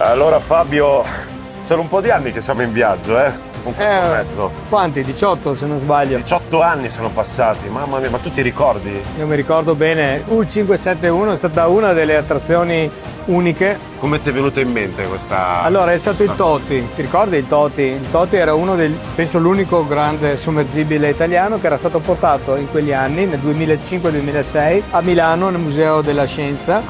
Allora Fabio, sono un po' di anni che siamo in viaggio, con questo mezzo. Quanti? 18 se non sbaglio. 18 anni sono passati, mamma mia, ma tu ti ricordi? Io mi ricordo bene, U571 è stata una delle attrazioni uniche. Come ti è venuta in mente questa? Allora è stato il Toti, ti ricordi il Toti? Il Toti era uno penso l'unico grande sommergibile italiano che era stato portato in quegli anni, nel 2005-2006, a Milano nel Museo della Scienza.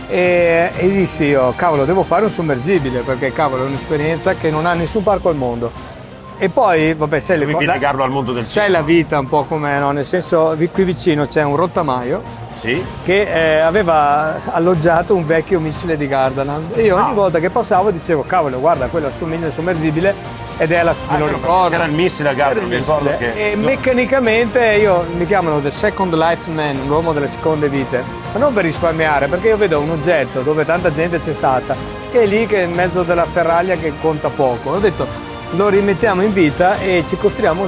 E dissi io, cavolo, devo fare un sommergibile perché cavolo è un'esperienza che non ha nessun parco al mondo. E poi, vabbè, sai, Devi legarlo al mondo del c'è cinema. la vita un po' come, no? Nel senso, qui vicino c'è un rottamaio Sì? che aveva alloggiato un vecchio missile di Gardaland. E io ogni volta che passavo dicevo, cavolo, guarda, quello assomiglia al sommergibile ed è la me lo ricordo. C'era il missile a Gardaland, mi ricordo che... E meccanicamente mi chiamano The Second Life Man, l'uomo delle seconde vite, ma non per risparmiare, perché io vedo un oggetto dove tanta gente c'è stata, che è lì che è in mezzo della ferraglia che conta poco. Ho detto, lo rimettiamo in vita e ci costruiamo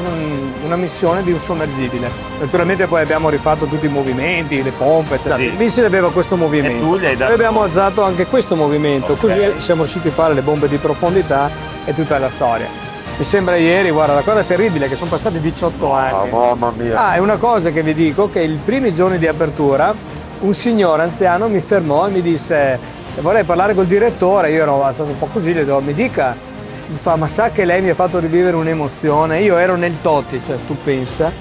una missione di un sommergibile. Naturalmente poi abbiamo rifatto tutti i movimenti, le pompe, eccetera. Sì. Il missile aveva questo movimento. E tu gli hai dato... Noi abbiamo alzato anche questo movimento, così siamo riusciti a fare le bombe di profondità e tutta la storia. Mi sembra ieri, guarda, la cosa terribile è che sono passati 18 anni. Mamma mia. È una cosa che vi dico, che i primi giorni di apertura un signore anziano mi fermò e mi disse vorrei parlare col direttore. Io ero stato un po' così, le do, mi dica. Mi fa, ma sa che lei mi ha fatto rivivere un'emozione? Io ero nel Toti, cioè tu pensa,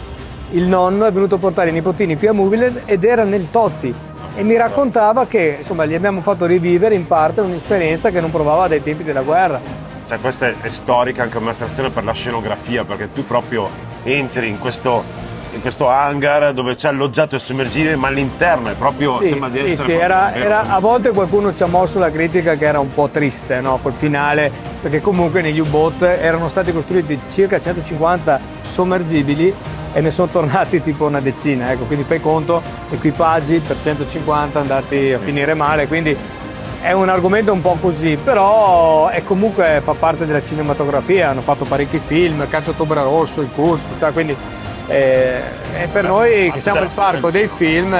il nonno è venuto a portare i nipotini qui a Movieland ed era nel Toti e mi raccontava che insomma gli abbiamo fatto rivivere in parte un'esperienza che non provava dai tempi della guerra. Cioè questa è storica, anche un'attrazione per la scenografia, perché tu proprio entri in questo hangar dove c'è alloggiato il sommergibile, ma all'interno è proprio sembra di essere era a volte qualcuno ci ha mosso la critica che era un po' triste, no? Col finale, perché comunque negli U-Boat erano stati costruiti circa 150 sommergibili e ne sono tornati tipo una decina, ecco, quindi fai conto, equipaggi per 150 andati a finire male, quindi è un argomento un po' così, però è comunque fa parte della cinematografia, hanno fatto parecchi film, Caccia Ottobra Rosso, Il Curso, cioè quindi e per noi che siamo il parco dei film.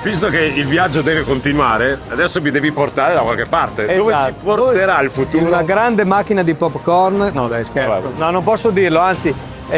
Visto che il viaggio deve continuare, adesso mi devi portare da qualche parte. Dove ci porterà il futuro? Una grande macchina di popcorn. No dai, scherzo. No, non posso dirlo, anzi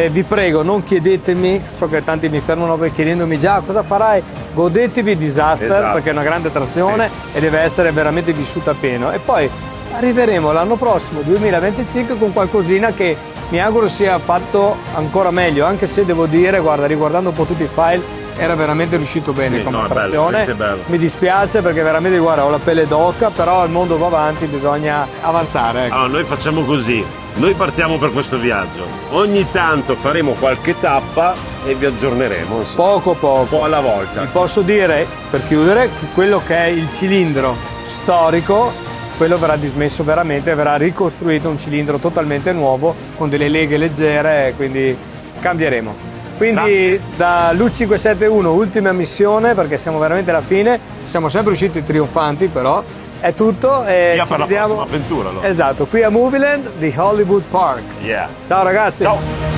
vi prego, non chiedetemi, so che tanti mi fermano chiedendomi già cosa farai, godetevi Disaster perché è una grande attrazione e deve essere veramente vissuta a pieno. E poi arriveremo l'anno prossimo, 2025, con qualcosina che mi auguro sia fatto ancora meglio, anche se devo dire, guarda, riguardando un po' tutti i file, era veramente riuscito bene come attrazione. Bello. Mi dispiace perché veramente, guarda, ho la pelle d'oca, però il mondo va avanti, bisogna avanzare. Allora, noi facciamo così, noi partiamo per questo viaggio, ogni tanto faremo qualche tappa e vi aggiorneremo. Poco. Un po' alla volta. Vi posso dire, per chiudere, che quello che è il cilindro storico, quello verrà dismesso veramente, verrà ricostruito un cilindro totalmente nuovo con delle leghe leggere, quindi cambieremo. Quindi dall'U571 ultima missione, perché siamo veramente alla fine, siamo sempre usciti trionfanti però, è tutto e ci vediamo. Prossima avventura allora. Esatto, qui a Movieland di Hollywood Park. Yeah. Ciao ragazzi! Ciao!